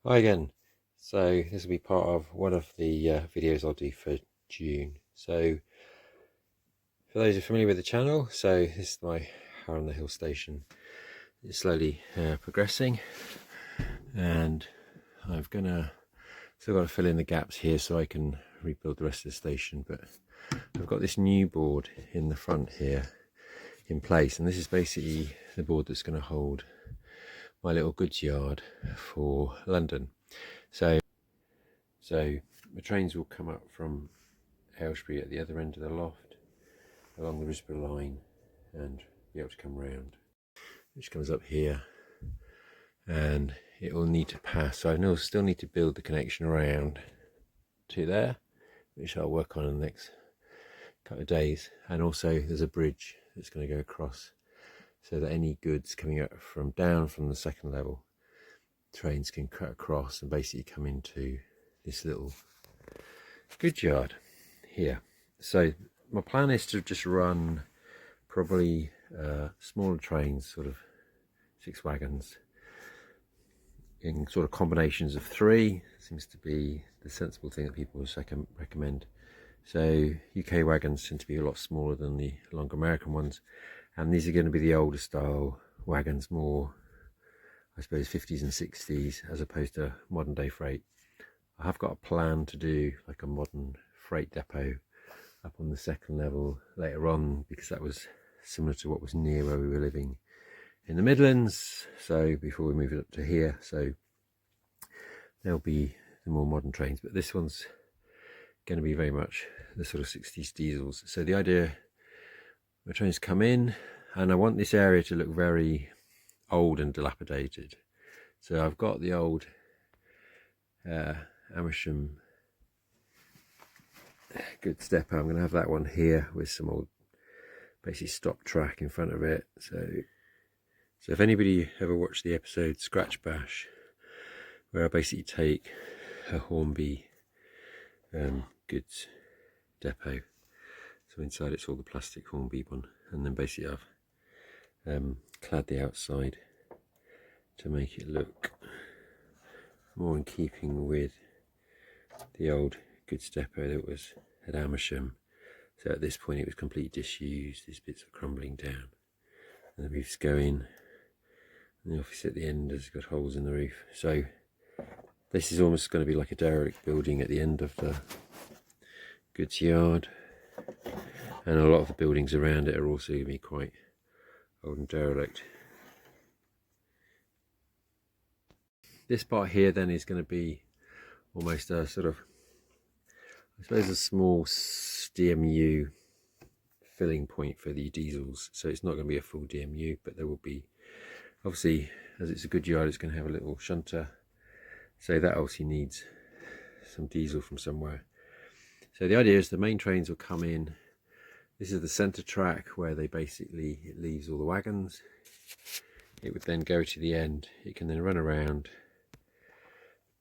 Hi again. So this will be part of one of the videos I'll do for June. So for those who are familiar with the channel, so this is my Hare on the Hill station. It's slowly progressing, and I've still got to fill in the gaps here so I can rebuild the rest of the station. But I've got this new board in the front here in place, and this is basically the board that's going to hold my little goods yard for London. So the trains will come up from Aylesbury at the other end of the loft along the Risborough line and be able to come round, which comes up here, and it will need to pass. So I still need to build the connection around to there, which I'll work on in the next couple of days. And also there's a bridge that's going to go across so that any goods coming up from the second level, trains can cut across and basically come into this little goods yard here. So my plan is to just run probably smaller trains, sort of 6 wagons, in sort of combinations of 3. Seems to be the sensible thing that people would recommend. So UK wagons tend to be a lot smaller than the longer American ones, and these are going to be the older style wagons, more I suppose 50s and 60s, as opposed to modern day freight. I have got a plan to do like a modern freight depot up on the second level later on, because that was similar to what was near where we were living in the Midlands, so before we move it up to here. So there'll be the more modern trains, but this one's going to be very much the sort of 60s diesels. So the idea, the trains come in, and I want this area to look very old and dilapidated. So I've got the old Amersham goods depot. I'm going to have that one here with some old basically stop track in front of it. So if anybody ever watched the episode Scratch Bash, where I basically take a Hornby goods depot, so inside it's all the plastic Hornby one, and then basically I've clad the outside to make it look more in keeping with the old goods depot that was at Amersham. So at this point it was completely disused, these bits are crumbling down, and the roofs go in, and the office at the end has got holes in the roof. So this is almost going to be like a derelict building at the end of the goods yard, and a lot of the buildings around it are also going to be quite old and derelict. This part here then is going to be almost a sort of, I suppose, a small DMU filling point for the diesels. So it's not going to be a full DMU, but there will be, obviously, as it's a good yard, it's going to have a little shunter, so that obviously needs some diesel from somewhere. So the idea is the main trains will come in. This is the center track where it leaves all the wagons. It would then go to the end. It can then run around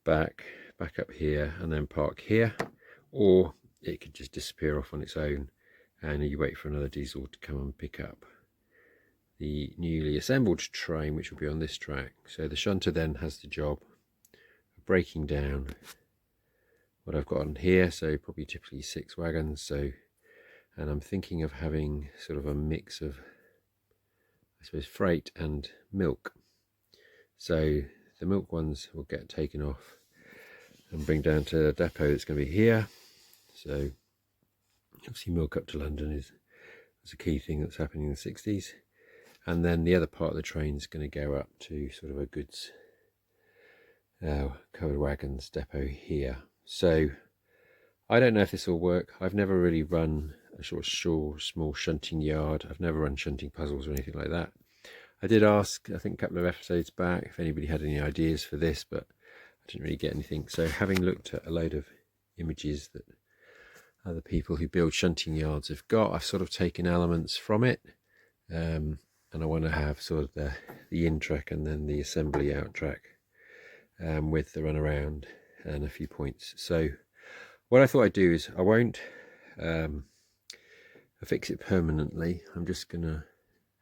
back up here and then park here, or it could just disappear off on its own, and you wait for another diesel to come and pick up the newly assembled train, which will be on this track. So the shunter then has the job of breaking down what I've got on here, so probably typically 6 wagons. So, and I'm thinking of having sort of a mix of, I suppose, freight and milk. So the milk ones will get taken off and bring down to the depot that's going to be here. So obviously milk up to London is a key thing that's happening in the 60s. And then the other part of the train is going to go up to sort of a goods covered wagons depot here. So I don't know if this will work. I've never really run a sort of small shunting yard. I've never run shunting puzzles or anything like that. I did ask, I think a couple of episodes back, if anybody had any ideas for this, but I didn't really get anything. So having looked at a load of images that other people who build shunting yards have got, I've sort of taken elements from it, and I want to have sort of the in track and then the assembly out track, with the runaround and a few points. So what I thought I'd do is I won't fix it permanently. I'm just gonna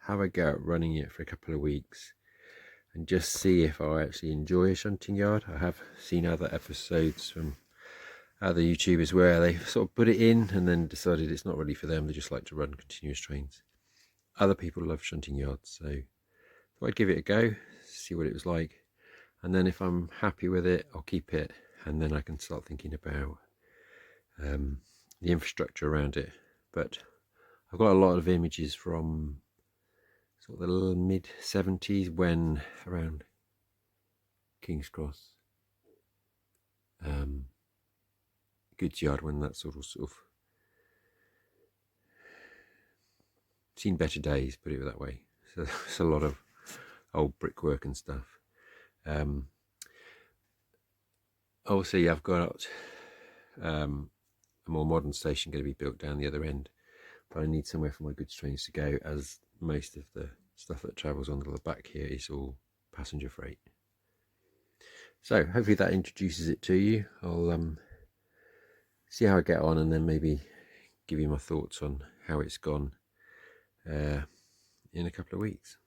have a go at running it for a couple of weeks and just see if I actually enjoy a shunting yard. I have seen other episodes from other YouTubers where they sort of put it in and then decided it's not really for them. They just like to run continuous trains. Other people love shunting yards, so I'd give it a go, see what it was like, and then if I'm happy with it, I'll keep it, and then I can start thinking about the infrastructure around it. But I've got a lot of images from sort of the mid-70s, when around King's Cross, goods yard, when that sort of seen better days, put it that way. So there's a lot of old brickwork and stuff. Obviously I've got a more modern station going to be built down the other end, but I need somewhere for my goods trains to go, as most of the stuff that travels on the back here is all passenger freight. So hopefully that introduces it to you. I'll see how I get on, and then maybe give you my thoughts on how it's gone in a couple of weeks.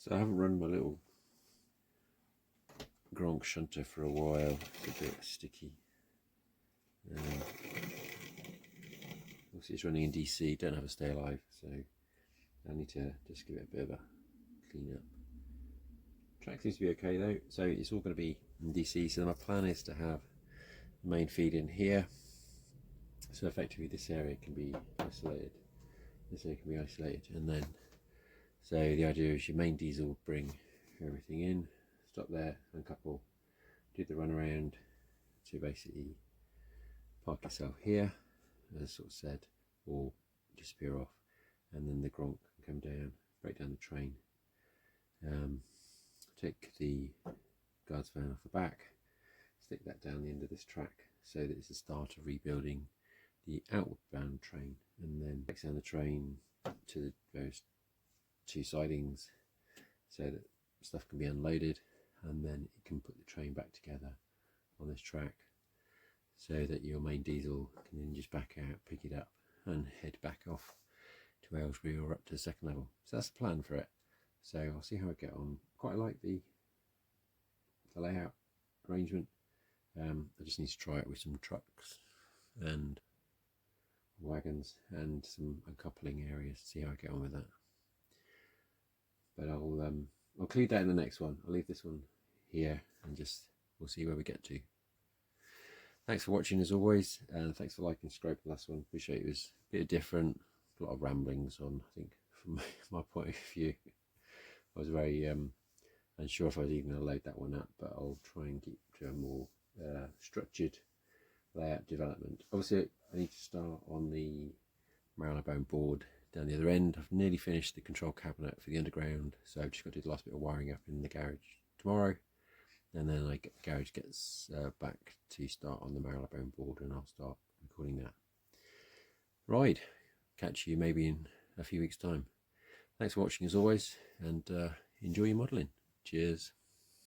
So I haven't run my little Gronk shunter for a while. It's a bit sticky. Obviously it's running in DC, don't have a stay alive, so I need to just give it a bit of a clean up. Track seems to be okay though, so it's all going to be in DC. So my plan is to have the main feed in here, so effectively this area can be isolated, and then so the idea is your main diesel will bring everything in, stop there, uncouple, do the run around to basically park yourself here, as sort of said, or disappear off, and then the Gronk can come down, break down the train, take the guards van off the back, stick that down the end of this track, so that it's the start of rebuilding the outward bound train, and then breaks down the train to the various two sidings so that stuff can be unloaded, and then it can put the train back together on this track, so that your main diesel can then just back out, pick it up, and head back off to Aylesbury or up to the second level. So that's the plan for it. So I'll see how I get on. Quite like the layout arrangement. I just need to try it with some trucks and wagons and some uncoupling areas, see how I get on with that. But I'll include that in the next one. I'll leave this one here, and just we'll see where we get to. Thanks for watching as always, and thanks for liking and subscribing the last one. Appreciate it. It was a bit different, a lot of ramblings on, I think, from my point of view. I was very unsure if I was even going to load that one up, but I'll try and keep to a more structured layout development. Obviously, I need to start on the Marylebone board down the other end. I've nearly finished the control cabinet for the underground, so I've just got to do the last bit of wiring up in the garage tomorrow, and then the garage gets back to start on the Marylebone board, and I'll start recording that. Right, catch you maybe in a few weeks' time. Thanks for watching as always, and enjoy your modelling. Cheers.